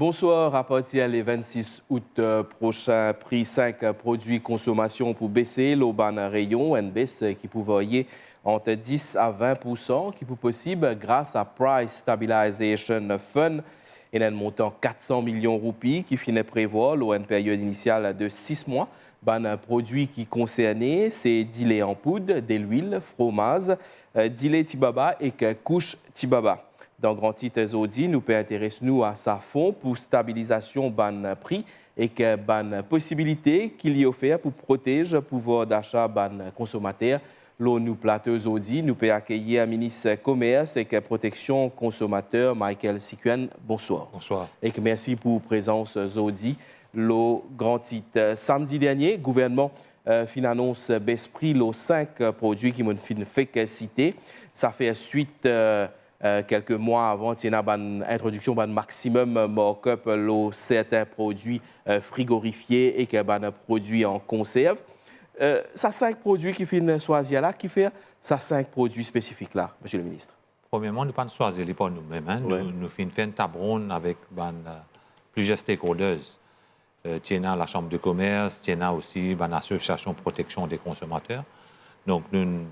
Bonsoir, à partir du 26 août prochain, prix 5 produits consommation pour baisser l'auban rayon, une baisse qui peut varier entre 10 à 20%, qui peut possible grâce à Price Stabilization Fund et un montant 400 millions de roupies qui finit prévoir une période initiale de 6 mois. Un produit qui concernait, c'est du lait en poudre, de l'huile, fromage, du lait tibaba et couche tibaba. Dans grand titre Audi, nous peut intéresser nous à sa fond pour stabilisation ban prix et que ban possibilité qu'il y offert pour protéger le pouvoir d'achat ban consommateur. Là, nous plateaux Audi, nous peut accueillir un ministre commerce et que protection consommateur Michael Sikuen. Bonsoir. Bonsoir. Et que merci pour présence Audi. Le grand titre. Samedi dernier, le gouvernement annonce baisse prix les 5 produits qui m'ont fait citer. Ça fait suite quelques mois avant, il y a une introduction d'un maximum markup sur certains produits frigorifiés et que un produit en conserve. Ça 5 produits qui finissent choisir là, qui fait ça 5 produits spécifiques là, Monsieur le ministre. Premièrement, nous ne pas choisir les pas nous-mêmes. Hein. Ouais. Nous faisons un tabron avec plusieurs stakeholders. Il y a la Chambre de commerce, il y a aussi l'Association de protection des consommateurs. Donc, nous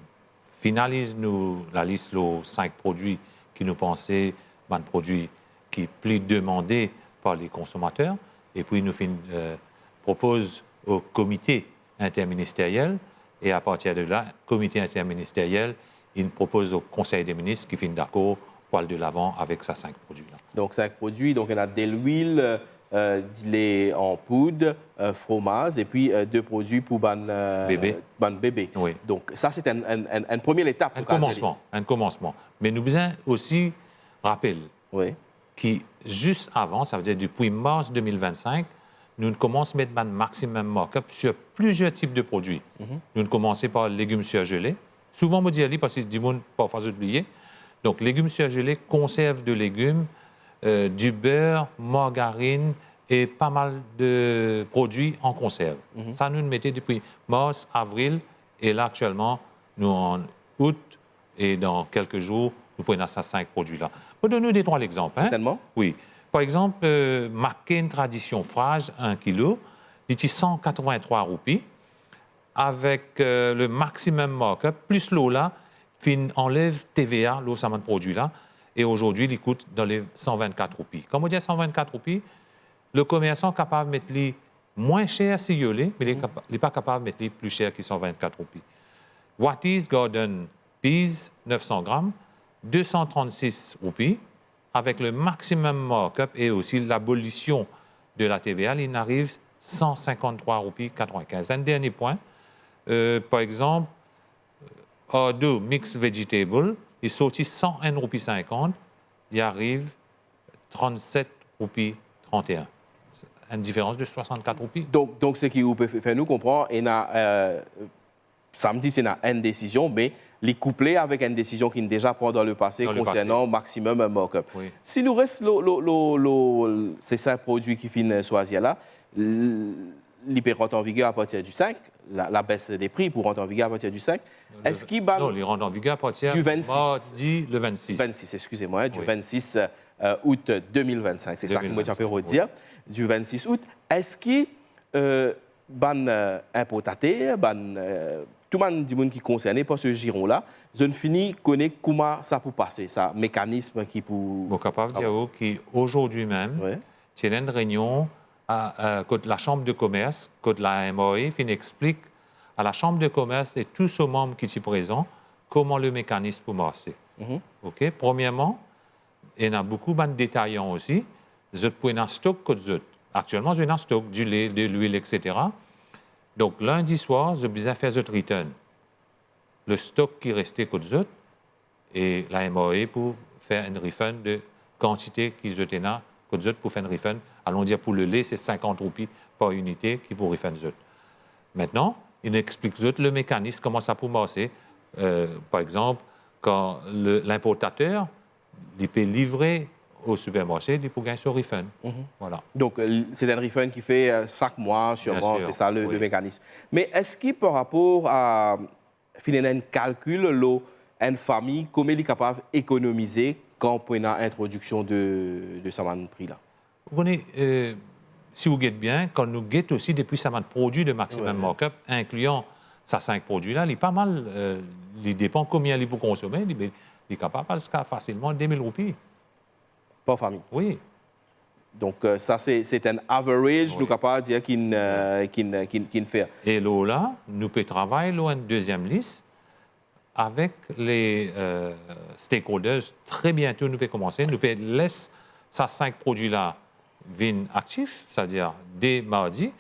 finalisons la liste de 5 produits qui nous pensaient des produits qui sont plus demandés par les consommateurs. Et puis, nous proposons au comité interministériel. Et à partir de là, le comité interministériel, il propose au Conseil des ministres qui finit d'accord pour aller de l'avant avec ces 5 produits-là. Donc, 5 produits, donc il y a de l'huile, du lait en poudre, fromage et puis 2 produits pour bébé. Oui. Donc, ça, c'est une première étape. Un commencement. Mais nous besoin aussi rappeler que juste avant, ça veut dire depuis mars 2025, nous commençons à mettre un maximum markup sur plusieurs types de produits. Nous commençons par légumes surgelés. Souvent, on dit parce que du monde parfois oublié. Donc, légumes surgelés, conserve de légumes, du beurre, margarine et pas mal de produits en conserve. Ça, nous le mettons depuis mars, avril, et là, actuellement, nous en août, et dans quelques jours, nous prenons ces 5 produits-là. Pour donner des 3 exemples. Certainement. Oui. Par exemple, McCain Tradition Frage, 1 kg, il est 183 roupies, avec le maximum markup, plus l'eau là, enlève TVA, l'eau, ça m'a produit là, et aujourd'hui, il coûte dans les 124 roupies. Comme on dit 124 roupies, le commerçant est capable de mettre les moins cher si il est, mais il n'est pas capable de mettre les plus cher que 124 roupies. Watties Garden Peas, 900 grammes, 236 roupies, avec le maximum markup et aussi l'abolition de la TVA, il arrive 153 roupies 95. Un dernier point, par exemple, Ordo Mixed Vegetable, il sortit 101 roupies 50, il arrive 37 roupies 31. Une différence de 64 roupies. Donc ce qui vous peut faire nous comprendre, samedi, c'est une décision, mais les coupler avec une décision qui est déjà prise dans le passé concernant maximum markup. Oui. Si nous reste ces 5 produits qui finissent choisir là, il peut rentrer en vigueur à partir du 5, la baisse des prix pour rentrer en vigueur à partir du 5. Est-ce qu'il non, il rentre en vigueur à partir du 26. Mardi, le 26. 26, excusez-moi, du 26 août 2025. C'est ça que moi, je peux dire. Du 26 août. Est-ce que importateur, tout le monde qui est concerné par ce giron-là, je ne finis connaître comment ça peut passer, ça mécanisme qui peut. Je suis capable de dire qu'aujourd'hui même, il y a une réunion à la Chambre de commerce, la MOE, qui explique à la Chambre de commerce et tous ces membres qui sont présents comment le mécanisme peut marcher. Okay? Premièrement, il y a beaucoup de détaillants aussi. Ils ont un stock que d'autres. Actuellement, j'ai un stock du lait, de l'huile, etc. Donc, lundi soir, j'ai besoin de faire un return. Le stock qui restait que d'autres et la MOE pour faire un refund de quantité qu'ils ont là, que d'autres pour faire un refund. Allons dire pour le lait, c'est 50 roupies par unité qui pour refund d'autres. Maintenant, il explique le mécanisme, comment ça peut marcher. Par exemple, quand l'importateur il peut livrer au supermarché, il peut gagner son refund. Voilà. Donc, c'est un refund qui fait chaque mois, sûrement, c'est ça le mécanisme. Mais est-ce qu'il, par rapport à un calcul, une famille, comment elle est capable d'économiser quand on a l'introduction de ce prix-là? Vous connaissez, si vous guettez bien, quand nous guettons aussi depuis ça de produits de maximum markup, incluant ces 5 produits-là, il est pas mal, il dépend combien il faut consommer, il est capable de facilement 2000 roupies. Par famille. Oui. Donc, ça, c'est un average, nous capables de dire qu'il fait. Et là, nous pouvons travailler là, une deuxième liste avec les stakeholders. Très bientôt, nous pouvons commencer. Nous pouvons laisser ces 5 produits-là venir actifs, c'est-à-dire dès mardi.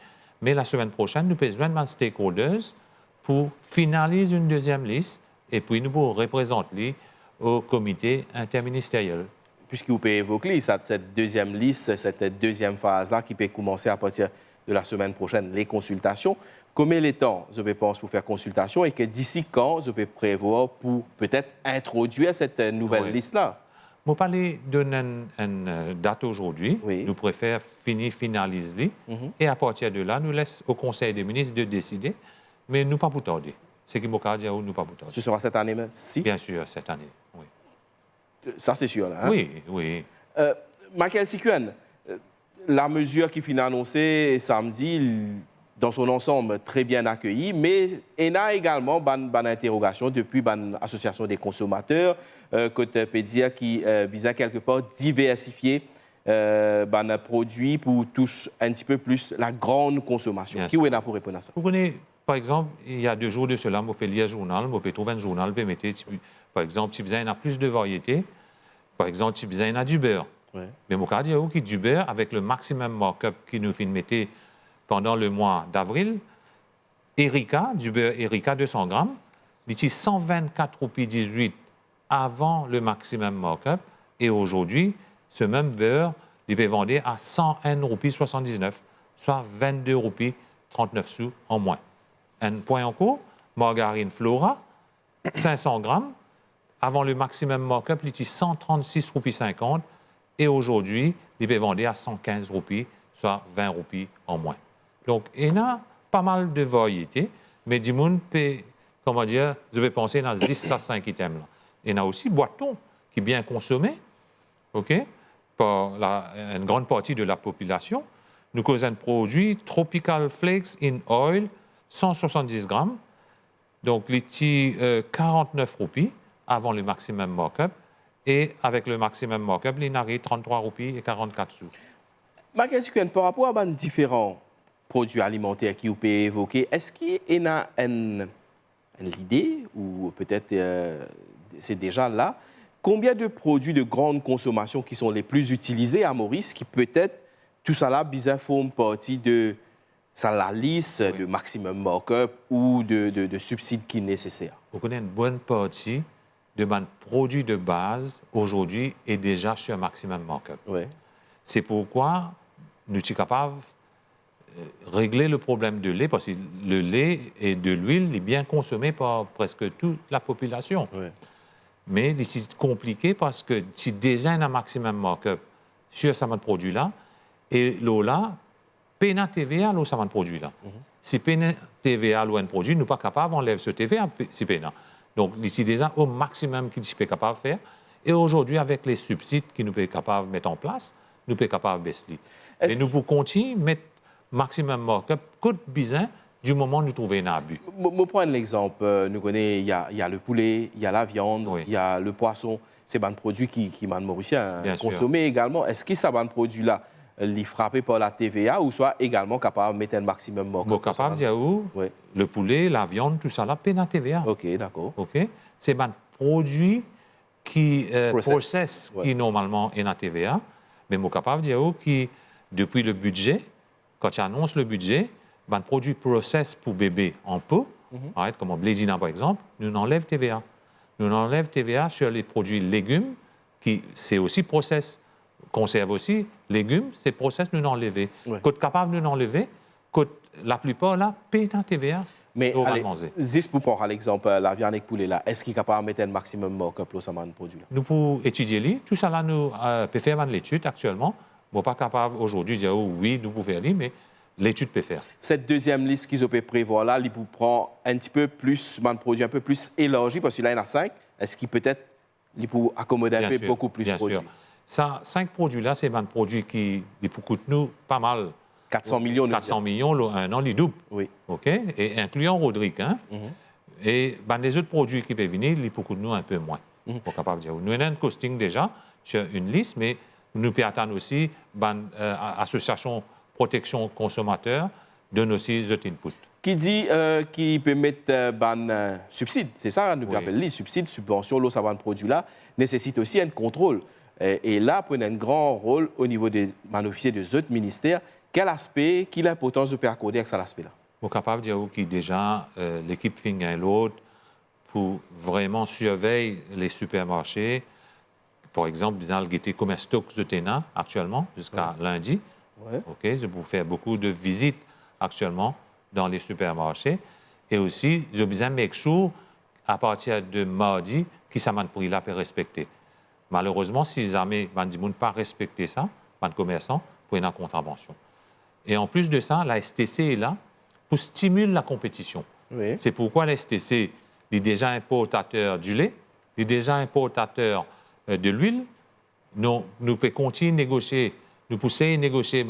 Mais la semaine prochaine, nous pouvons joindre les stakeholders pour finaliser une deuxième liste et puis nous pouvons représenter au comité interministériel. Puisque vous pouvez évoquer cette deuxième liste, cette deuxième phase-là qui peut commencer à partir de la semaine prochaine, les consultations. Combien de temps je pense pour faire consultation et que d'ici quand je peux prévoir pour peut-être introduire cette nouvelle liste-là? Je ne vais pas donner une date aujourd'hui. Oui. Nous préférons finaliser. Et à partir de là, nous laissons au Conseil des ministres de décider. Mais nous ne pas pour tarder. C'est qui m'a dit, nous ne pas pour tarder. Ce sera cette année-ci? Bien sûr, cette année, oui. Ça, c'est sûr, là. Hein? Oui, oui. Michael Sikuen, la mesure qui finit annoncée samedi, dans son ensemble, très bien accueillie, mais il y a également une interrogation depuis l'association des consommateurs, côté Pédia, qui vise quelque part diversifier les produits pour toucher un petit peu plus la grande consommation. Qui est là pour répondre à ça? Vous connaissez, par exemple, il y a 2 jours de cela, je peux lire un journal, je peux trouver un journal, je peux mettre, par exemple, si besoin, il y a plus de variétés. Par exemple, si besoin, il y a du beurre. Ouais. Mais je peux dire que du beurre, avec le maximum markup qui nous fait mettre pendant le mois d'avril, Erika, du beurre Erika 200 grammes, il est 124 roupies 18 avant le maximum markup. Et aujourd'hui, ce même beurre, il peut vendre à 101 roupies 79, soit 22 roupies 39 sous en moins. Un point en cours, margarine Flora, 500 grammes, avant le maximum markup, il est 136 roupies 50. Et aujourd'hui, il peut vendre à 115 roupies, soit 20 roupies en moins. Donc, il y a pas mal de variétés, mais du monde peut, comment dire, je vais penser dans 10 à 5 items. Il y a aussi boiton qui est bien consommé, OK, par une grande partie de la population. Nous causons un produit Tropical Flakes in Oil, 170 grammes. Donc, il est 49 roupies avant le maximum markup. Et avec le maximum markup, il y a 33 roupies et 44 sous. Michael Sikuen, par rapport à différents produits alimentaires qui vous pouvez évoquer, est-ce qu'il y a une idée, ou peut-être c'est déjà là, combien de produits de grande consommation qui sont les plus utilisés à Maurice, qui peut-être, tout ça là, bizarre font partie de la liste de maximum markup ou de subsides qui est nécessaire? Vous connaissez une bonne partie de mes produits de base aujourd'hui est déjà sur un maximum markup. Oui. C'est pourquoi nous sommes capables de régler le problème de lait, parce que le lait et de l'huile est bien consommé par presque toute la population. Oui. Mais c'est compliqué parce que si déjà un maximum markup sur ce produit-là, et là, PNA TVA, là, ce produit-là. Si PNA TVA, là, un produit, nous ne sommes pas capables d'enlever ce TVA, si PNA. Donc, ici, déjà, au maximum qu'il est capable de faire. Et aujourd'hui, avec les subsides que nous sommes capables de mettre en place, nous sommes capables de baisser. Et nous pouvons continuer à mettre maximum markup, coûte bizarre, du moment où nous trouvons un abus. Je prends l'exemple. Nous connaissons, il y a le poulet, il y a la viande, il y a le poisson. C'est un produit qui m'a mauricien consommé également. Est-ce que ça, un produit-là, est frappé par la TVA ou soit également capable de mettre un maximum markup? Nous sommes capables de dire où le poulet, la viande, tout ça, là, peine à TVA. OK, d'accord. OK? C'est un produit qui process qui normalement est à TVA, mais nous sommes capables de dire que depuis le budget, quand tu annonces le budget, un produit process pour bébé en pot, comme un Blézina par exemple, nous enlève TVA. Nous enlève TVA sur les produits légumes, qui c'est aussi process. Conserve aussi, légumes, c'est process nous enlever. Côte capable de nous enlever, la plupart là, paye dans TVA. Mais allez, juste pour prendre l'exemple, la viande avec poulet là, est-ce qu'il est capable de mettre un maximum markup pour ce produit là? Nous pouvons étudier les, tout ça là, nous peut faire l'étude actuellement. Nous ne sommes pas capables aujourd'hui de dire oui, nous pouvons faire les, mais l'étude peut faire. Cette deuxième liste qu'ils peuvent prévoir là, il peut prendre un petit peu plus, un produit un peu plus élargi, parce que là, il y en a 5. Est-ce qu'il peut-être il peut accommoder un peu beaucoup plus de produits? Ça, 5 produits-là, c'est un produit qui coûte nous pas mal. 400 millions. 400 millions, un an, les double. Oui. OK? Et incluant Rodrigue. Hein? Et les autres produits qui peuvent venir, ils coûtent nous un peu moins. Pour capable dire. Nous avons un costing déjà sur une liste, mais nous pouvons attendre aussi l'association protection consommateur donne aussi des inputs. Qui dit qui peut mettre subside, c'est ça, nous appelons les subsides, subventions, l'eau, ça va un produit là, nécessite aussi un contrôle. Et là, prenez un grand rôle au niveau des officiers des autres ministères. Quel aspect, quelle importance de peut accorder avec cet aspect-là? Je suis capable de dire que déjà, l'équipe fait un l'autre pour vraiment surveiller les supermarchés. Par exemple, dans le guetter comme stock de Téna actuellement, jusqu'à lundi. OK, je peux faire beaucoup de visites actuellement dans les supermarchés. Et aussi, je besoin de make sure, à partir de mardi, qui ça m'a pris là pour respecter. Malheureusement, si jamais les gens pas respecter ça, les commerçants, pour une contravention. Et en plus de ça, la STC est là pour stimuler la compétition. Oui. C'est pourquoi la STC est déjà importateur du lait, est déjà importateur de l'huile. Nous pouvons continuer à négocier, nous pousser à négocier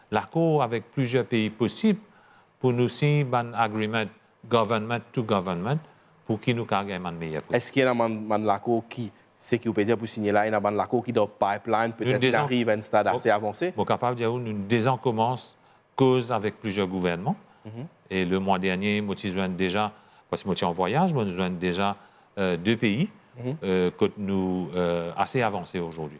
l'accord avec plusieurs pays possibles pour nous signer un agreement government to government pour qu'ils nous carguent un meilleur prix. Est-ce qu'il y a un accord qui, c'est qui vous peut dire pour signer là, il y a un accord qui dans le pipeline, peut-être arrive à un stade assez avancé? Je suis capable de dire que nous déjà commençons cause avec plusieurs gouvernements. Et le mois dernier, moi, je suis déjà, parce que moi, je suis en voyage, moi, je suis déjà 2 pays que nous assez avancés aujourd'hui.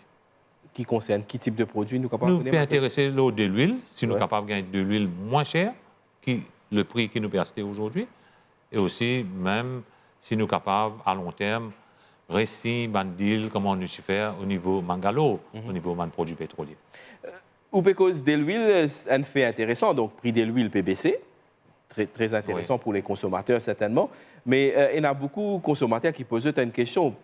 Qui concerne quel type de produit nous capables nous pouvons intéresser l'eau de l'huile, si nous sommes capables de gagner de l'huile moins chère que le prix que nous pouvons acheter aujourd'hui. Et aussi, même si nous sommes capables, à long terme, réciter un deal, comment nous faire au niveau mangalo, au niveau des produits pétroliers. Ou parce de l'huile, un fait intéressant, donc prix de l'huile PBC, très intéressant pour les consommateurs certainement. Mais il y a beaucoup de consommateurs qui posent une question.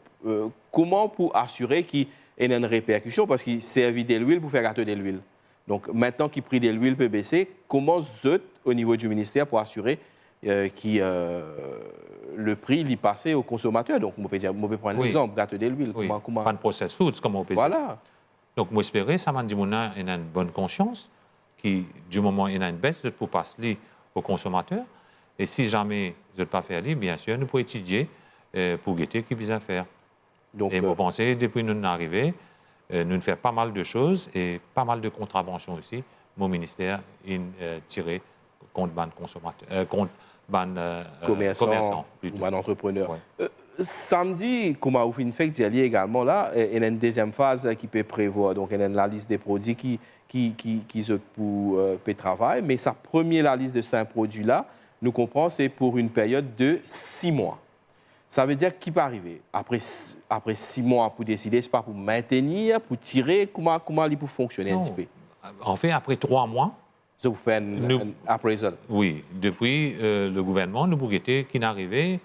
Comment pour assurer qu'il y a une répercussion parce qu'il servent de l'huile pour faire gâteau de l'huile. Donc maintenant qu'il prix de l'huile PBC, comment vous au niveau du ministère pour assurer que le prix il passe aux consommateurs? Donc on peut prendre un exemple, gâteau de l'huile. Oui. Comment... Pas de processed foods, comme on peut dire. Voilà. Donc, moi, j'espère que ça m'a dit qu'il y a une bonne conscience, qui, du moment où il y a une baisse, pour passer aux consommateurs. Et si jamais je ne peux pas faire ça, bien sûr, nous pouvons étudier pour guetter qui besoin faire. Donc, et vous pensez, depuis nous arrivés, nous faisons pas mal de choses et pas mal de contraventions aussi. Mon ministère a tiré contre les consommateurs, contre les commerçants ou les entrepreneurs. Ouais. Samedi, comme vous fait d'y aller également là, il y a une deuxième phase qui peut prévoir. Donc, il y a la liste des produits qui se peut travailler. Mais sa première liste de 5 produits là, nous comprenons, c'est pour une période de 6 mois. Ça veut dire qu'il peut arriver après 6 mois pour décider, c'est pas pour maintenir, pour tirer, comment il peut fonctionner un petit peu. En fait, après 3 mois. Ça vous fait un appraisal. Oui, depuis le gouvernement, nous pouvons guetter qui n'arrivait.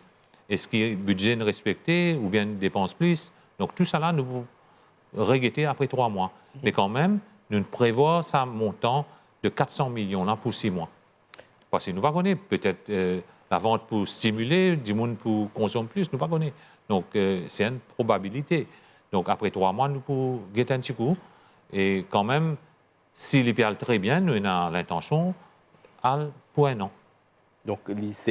Est-ce qu'il y a un budget respecté ou bien une dépense plus? Donc, tout ça là, nous pouvons regretter après 3 mois. Mais quand même, nous prévoyons ça montant de 400 millions là, pour 6 mois. Parce que nous ne connaissons pas peut-être la vente pour stimuler, du monde pour consommer plus, nous ne connaissons pas. Donc, c'est une probabilité. Donc, après 3 mois, nous pouvons guetter un petit coup. Et quand même, si les parle très bien, nous avons l'intention pour 1 an. Donc,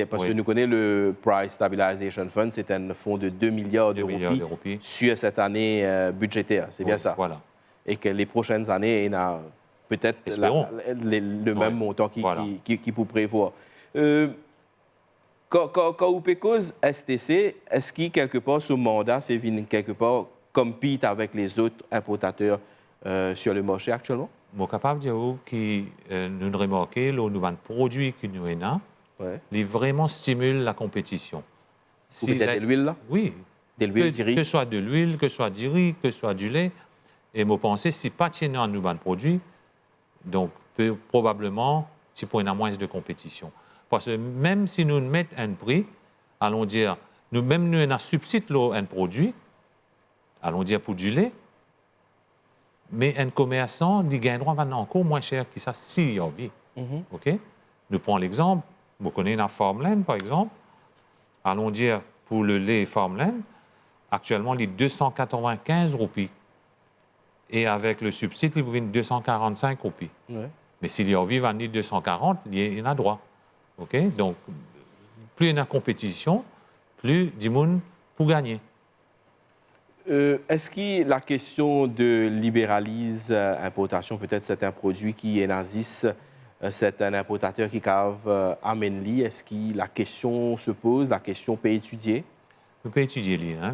parce que nous connaissons le Price Stabilization Fund, c'est un fonds de 2 milliards d'euros sur cette année budgétaire. C'est bien ça. Voilà. Et que les prochaines années, il y a peut-être le même montant qui peut prévoir. Quand vous cause STC, est-ce qu'il quelque part ce mandat c'est quelque part compete avec les autres importateurs sur le marché actuellement? Je suis capable de dire que nous remarquons que les produits que nous avons, ils vraiment stimulent la compétition. Peut-être de l'huile là? Oui. De l'huile du riz? Que ce soit de l'huile, que ce soit du riz, que ce soit du lait. Et je pense que si pas tiennent nous ban produits, donc probablement si pour une moins de compétition. Parce que même si nous mettons un prix, allons dire, nous avons subside un produit, allons dire pour du lait, mais un commerçant, il gagnera encore moins cher que ça si il a envie. OK? Nous prenons l'exemple, vous connaissez la Farmland, par exemple. Allons dire, pour le lait Farmland, actuellement, les 295 roupies. et avec le subside, il vient 245 roupies. Ouais. Mais s'il y a envie de 240, il y en a droit. OK? Donc, plus il y a compétition, plus du monde pour gagner. Est-ce que la question de libéralise importation, peut-être certains produits qui est nazis, certains importateurs qui cavent amène-li, est-ce que la question se pose, la question peut étudier? On peut étudier. Hein?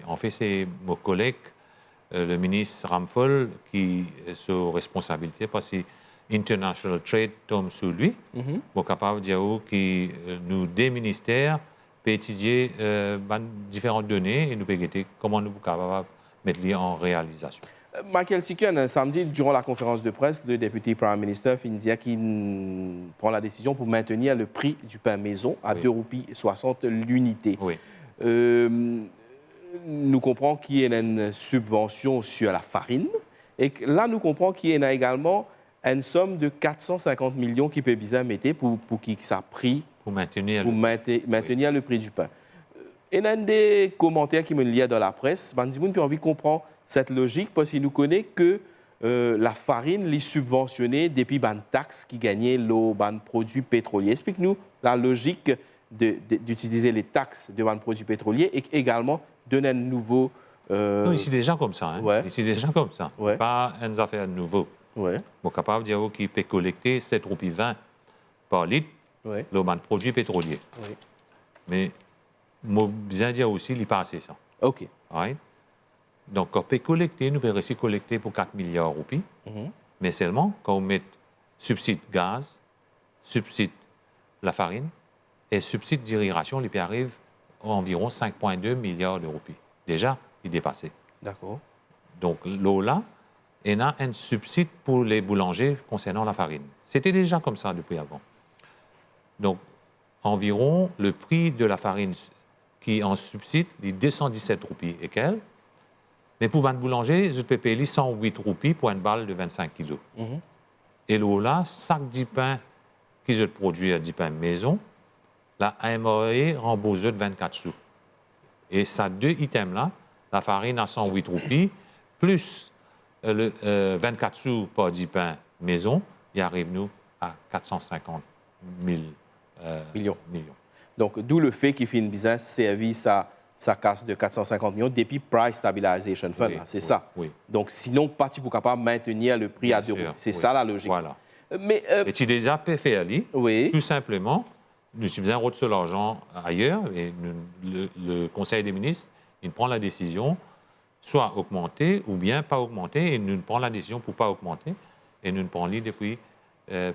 En fait, c'est mon collègue, le ministre Ramphol, qui est sur responsabilité parce que International Trade tombe sur lui. Bon, capable de dire que nous, des ministères, peut étudier différentes données et nous peut guetter comment nous sommes capables de mettre les en réalisation. Michael Siken, samedi, durant la conférence de presse, le député Prime Minister dit qu'il prend la décision pour maintenir le prix du pain maison à 2,60 roupies l'unité. Oui. Nous comprenons qu'il y a une subvention sur la farine et que là, nous comprenons qu'il y a également une somme de 450 millions qui peut bien mettre pour qu'il ça prix Pour maintenir, maintenir le prix du pain. Il y a des commentaires qui me lient dans la presse. Bandimoun peut envie de comprendre cette logique parce qu'il nous connaît que la farine est subventionnée depuis les taxes qui gagnaient les produits pétroliers. Explique-nous la logique d'utiliser les taxes de les produits pétroliers et également donner un nouveau... Non, ici, des gens comme ça. Hein? Ouais. Ici, des gens comme ça. Ouais. Pas une affaire nouveau. Ouais. Bon, capable de dire qu'il peut collecter 7,20 roupies par litre Ouais. le produit pétrolier. Oui. Mais moi, bien dire aussi, il passe ça. OK. Right? Donc, quand on peut collecter, nous pouvons réussir à collecter pour 4 milliards de roupies. Mais seulement quand on met subside gaz, subside la farine et subside d'irrigation, il peut arriver à environ 5,2 milliards de roupies. Déjà, il est dépassé. D'accord. Donc, là, il y a un subside pour les boulangers concernant la farine. C'était déjà comme ça depuis avant. Donc, environ le prix de la farine qui en subside, est 217 roupies et quelques. Mais pour un boulanger, je peux payer 108 roupies pour une balle de 25 kilos. Et là, sac de pain qui je produit à 10 pain maison, la AMOE rembourse de 24 sous. Et ça, deux items-là, la farine à 108 roupies, plus le 24 sous par 10 pain maison, il arrive nous à 450 000 millions. Donc, d'où le fait qu'il fait une business service sa casse de 450 millions depuis Price Stabilization Fund. Oui, C'est ça. Oui. Donc, sinon, parti pour capable de maintenir le prix Bien à 2 sûr, roupies. C'est oui. ça la logique. Voilà. Mais, Et tu déjà pu faire ali, oui. tout simplement, nous sommes besoin de l'argent ailleurs et le Conseil des ministres, il prend la décision soit augmenter ou bien pas augmenter et nous prenons la décision pour pas augmenter et nous prenons depuis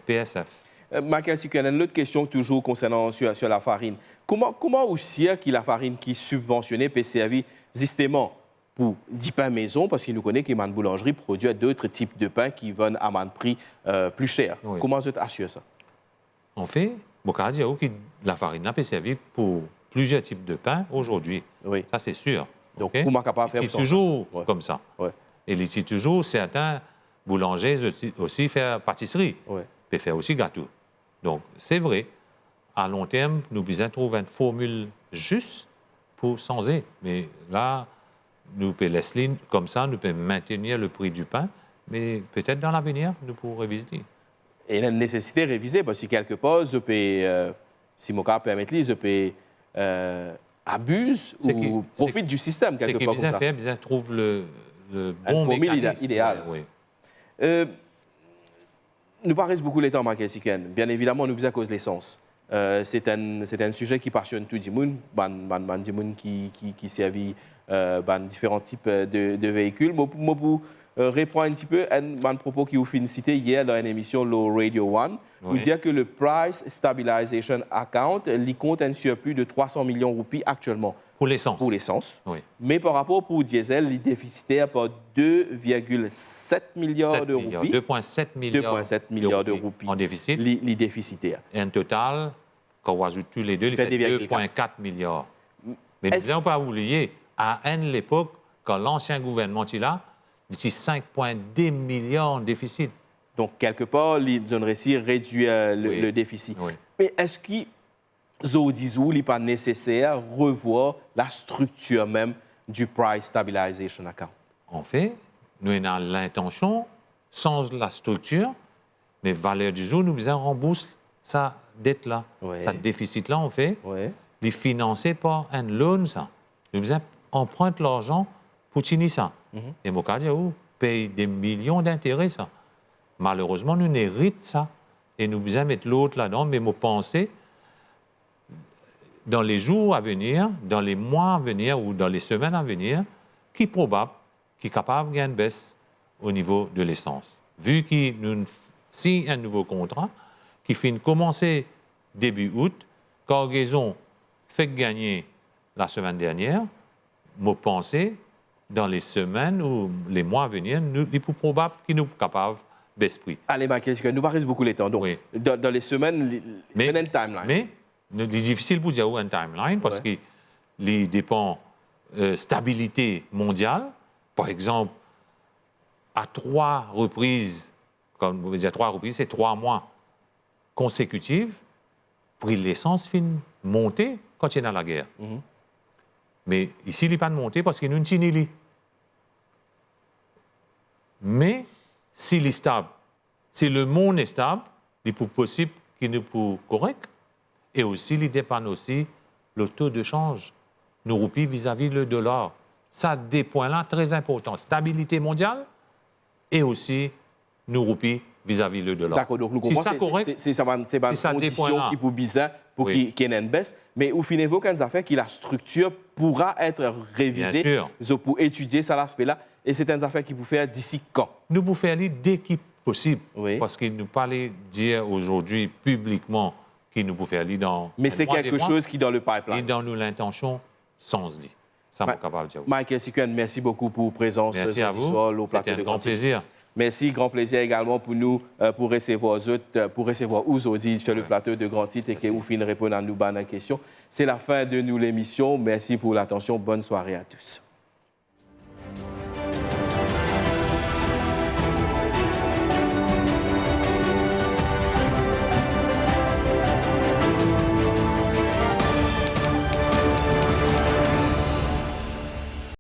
PSF. Michael Sikenen, l'autre question toujours concernant sur la farine. Comment aussi que la farine qui est subventionnée peut servir justement pour 10 pains maison, parce qu'il nous connaît que les boulangerie produit d'autres types de pains qui vendent à un prix plus cher. Oui. Comment vous assurez ça? En fait, la farine peut servir pour plusieurs types de pains aujourd'hui. Oui. Ça, c'est sûr. Donc, Okay? comment capable de faire c'est ça? toujours Ouais. comme ça. Ouais. Et il y a toujours certains boulangers aussi faire pâtisserie, Ouais. peuvent faire aussi gâteau. Donc, c'est vrai. À long terme, nous devons trouver une formule juste pour changer. Mais là, nous pouvons laisser comme ça, nous pouvons maintenir le prix du pain, mais peut-être dans l'avenir, nous pourrons réviser. Et il y a une nécessité de réviser parce que quelque part, je peux, si mon cas permet, je peux abuse ou profite du système quelque part comme ça. C'est bien trouve le bon formule mécanisme. idéale. Oui. Nous paraissons beaucoup les temps, Michael Siken. Bien évidemment, nous besoin cause l'essence. C'est un sujet qui passionne tout le monde, du monde qui servit différents types de véhicules. Moi, pour répondre un petit peu à un propos qui vous finit cité hier dans une émission Low Radio One, vous dire que le Price Stabilization Account, il compte un surplus de 300 millions de roupies actuellement. Pour l'essence. Pour l'essence. Oui. Mais par rapport pour diesel, il est déficitaire par 2,7 milliards de roupies. 2,7 milliards de roupies en déficit. Il est déficitaire. Et un total, quand on ajoute tous les deux, il fait 2,4 milliards. Mais nous n'avons pas oublié, à l'époque, quand l'ancien gouvernement est là, il y a 5,2 milliards en déficit. Donc, quelque part, ils ont réussi à réduire le déficit. Oui. Mais est-ce qu'il n'est pas nécessaire de revoir la structure même du Price Stabilization Account? En fait, nous avons l'intention, sans la structure, mais valeur du jour, nous besoin rembourser sa dette-là, Ouais. sa déficit-là, on fait, Ouais. les financer par un loan, ça. Nous besoin emprunter l'argent pour tenir ça. Et mon cas, paye des millions d'intérêts, ça. Malheureusement, nous héritons ça. Et nous besoin mettre l'autre là-dedans, mais mon pensée, dans les jours à venir, dans les mois à venir ou dans les semaines à venir, qui est probable, qui est capable de gagner une baisse au niveau de l'essence. Vu qu'il nous signe un nouveau contrat, qui finit commencer début août, cargaison fait gagner la semaine dernière, me penser dans les semaines ou les mois à venir, il est plus probable qu'il nous soit capable de baisser prix. Allez, ma question, nous paraissent beaucoup les temps. Donc, Oui. dans les semaines, il y a une timeline. Mais c'est difficile pour dire une timeline parce que les dépend stabilité mondiale. Par exemple, à 3 reprises, comme vous dire 3 reprises, c'est 3 mois consécutifs, prix de l'essence finit monter quand il y a la guerre. Mais ici, il n'est pas de monter parce qu'il y a une tinili. Mais s'il est stable, si le monde est stable, il est possible qu'il ne soit correct. Et aussi, il dépend aussi le taux de change, nos roupies vis-à-vis le dollar. Ça, des points-là très importants. Stabilité mondiale et aussi nos roupies vis-à-vis le dollar. D'accord, donc nous Si comprenons ça c'est une condition qui pour bizarre pour qu'il y ait une baisse. Mais au final, vous avez affaires que la structure pourra être révisée Bien sûr. pour étudier ça l'aspect-là. Et c'est une affaire qui vous fait d'ici quand? Nous pouvons faire dès qu'il possible. Oui. Parce qu'il nous parlait dire aujourd'hui publiquement qu'il nous pouvait aller dans. Mais c'est quelque chose qui est dans le Et pipeline. dans nous l'intention, sans se dire. Ça m'a capable de dire. Michael Sikuen, merci beaucoup pour votre présence Merci à ce vous. soir au plateau C'était de un grand Grand-Tite. plaisir. Merci, grand plaisir également pour nous, pour recevoir aujourd'hui sur le plateau de Grand-Tite et que vous finissez répondre à nous à nos questions. C'est la fin de nous l'émission. Merci pour l'attention. Bonne soirée à tous.